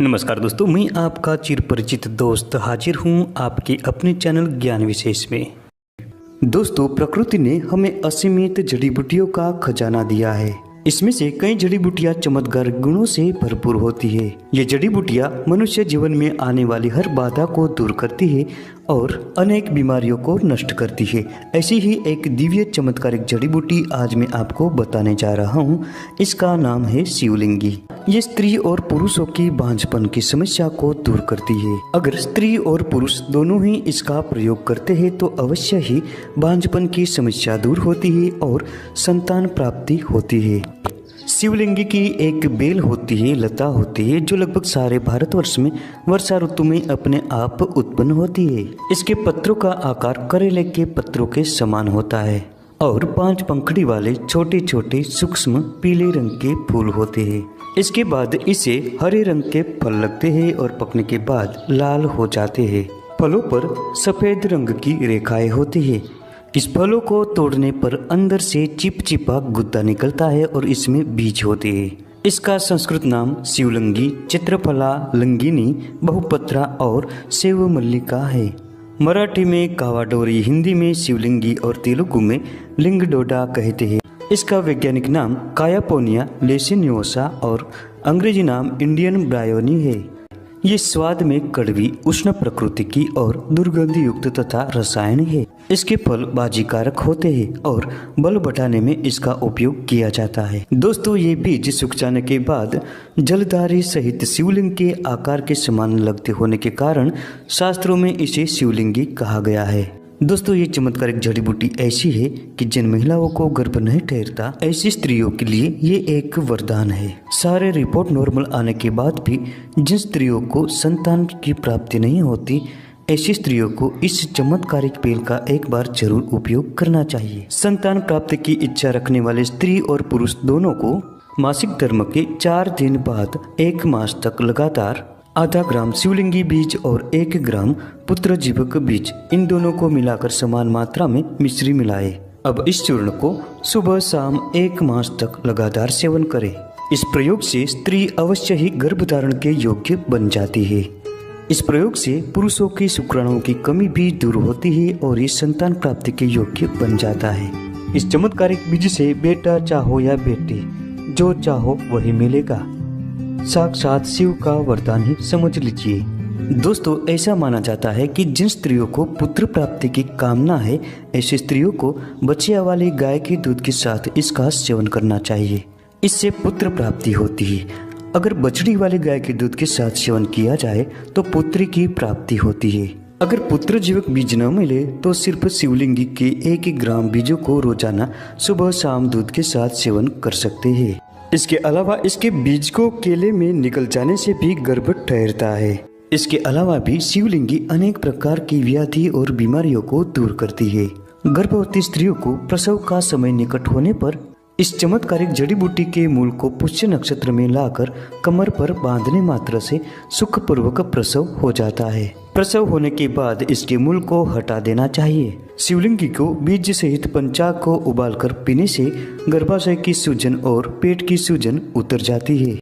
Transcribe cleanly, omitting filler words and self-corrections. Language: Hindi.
नमस्कार दोस्तों, मैं आपका चिर परिचित दोस्त हाजिर हूँ आपके अपने चैनल ज्ञान विशेष में। दोस्तों, प्रकृति ने हमें असीमित जड़ी बूटियों का खजाना दिया है। इसमें से कई जड़ी बूटियां चमत्कार गुणों से भरपूर होती है। ये जड़ी बूटियां मनुष्य जीवन में आने वाली हर बाधा को दूर करती है और अनेक बीमारियों को नष्ट करती है। ऐसी ही एक दिव्य चमत्कारिक जड़ी बूटी आज मैं आपको बताने जा रहा हूँ। इसका नाम है शिवलिंगी। ये स्त्री और पुरुषों की बांझपन की समस्या को दूर करती है। अगर स्त्री और पुरुष दोनों ही इसका प्रयोग करते हैं तो अवश्य ही बांझपन की समस्या दूर होती है और संतान प्राप्ति होती है। शिवलिंगी की एक बेल होती है, लता होती है, जो लगभग सारे भारतवर्ष में वर्षा ऋतु में अपने आप उत्पन्न होती है। इसके पत्रों का आकार करेले के पत्रों के समान होता है और 5 पंखड़ी वाले छोटे छोटे सूक्ष्म पीले रंग के फूल होते हैं। इसके बाद इसे हरे रंग के फल लगते हैं और पकने के बाद लाल हो जाते हैं। फलों पर सफेद रंग की रेखाएं होती है। इस फलों को तोड़ने पर अंदर से चिपचिपा गुद्दा निकलता है और इसमें बीज होते हैं। इसका संस्कृत नाम शिवलिंगी, चित्रफला, लंगिनी, बहुपत्रा और सेवमल्लिका है। मराठी में कावाडोरी, हिंदी में शिवलिंगी और तेलुगु में लिंगडोडा कहते हैं। इसका वैज्ञानिक नाम कायापोनिया लेसिनियोसा और अंग्रेजी नाम इंडियन ब्रायोनी है। ये स्वाद में कड़वी, उष्ण प्रकृति की और दुर्गंध युक्त तथा रसायन है। इसके फल बाजीकारक होते हैं और बल बढ़ाने में इसका उपयोग किया जाता है। दोस्तों, ये बीज सूख जाने के बाद जलधारी सहित शिवलिंग के आकार के समान लगते होने के कारण शास्त्रों में इसे शिवलिंगी कहा गया है। दोस्तों, ये चमत्कारिक जड़ी बूटी ऐसी है कि जिन महिलाओं को गर्भ नहीं ठहरता, ऐसी स्त्रियों के लिए ये एक वरदान है। सारे रिपोर्ट नॉर्मल आने के बाद भी जिन स्त्रियों को संतान की प्राप्ति नहीं होती, ऐसी स्त्रियों को इस चमत्कारिक बेल का एक बार जरूर उपयोग करना चाहिए। संतान प्राप्ति की इच्छा रखने वाले स्त्री और पुरुष दोनों को मासिक धर्म के 4 दिन बाद 1 मास तक लगातार आधा ग्राम शिवलिंगी बीज और 1 ग्राम पुत्र जीवक बीज, इन दोनों को मिलाकर समान मात्रा में मिश्री मिलाए। अब इस चूर्ण को सुबह शाम 1 मास तक लगातार सेवन करें। इस प्रयोग से स्त्री अवश्य ही गर्भधारण के योग्य बन जाती है। इस प्रयोग से पुरुषों की शुक्राणुओं की कमी भी दूर होती है और ये संतान प्राप्ति के योग्य बन जाता है। इस चमत्कारिक बीज से बेटा चाहो या बेटी, जो चाहो वही मिलेगा। साक्षात शिव का वरदान ही समझ लीजिए। दोस्तों, ऐसा माना जाता है कि जिन स्त्रियों को पुत्र प्राप्ति की कामना है, ऐसी स्त्रियों को बछिया वाली गाय के दूध के साथ इसका सेवन करना चाहिए। इससे पुत्र प्राप्ति होती है। अगर बछड़ी वाली गाय के दूध के साथ सेवन किया जाए तो पुत्री की प्राप्ति होती है। अगर पुत्र जीवक बीज न मिले तो सिर्फ शिवलिंगी के 1 ग्राम बीजों को रोजाना सुबह शाम दूध के साथ सेवन कर सकते हैं। इसके अलावा इसके बीज को केले में निकल जाने से भी गर्भ ठहरता है। इसके अलावा भी शिवलिंगी अनेक प्रकार की व्याधि और बीमारियों को दूर करती है। गर्भवती स्त्रियों को प्रसव का समय निकट होने पर इस चमत्कारिक जड़ी बूटी के मूल को पुष्य नक्षत्र में लाकर कमर पर बांधने मात्र से सुखपूर्वक प्रसव हो जाता है। प्रसव होने के बाद इसके मूल को हटा देना चाहिए। शिवलिंगी को बीज सहित पंचाग को उबालकर पीने से गर्भाशय की सूजन और पेट की सूजन उतर जाती है।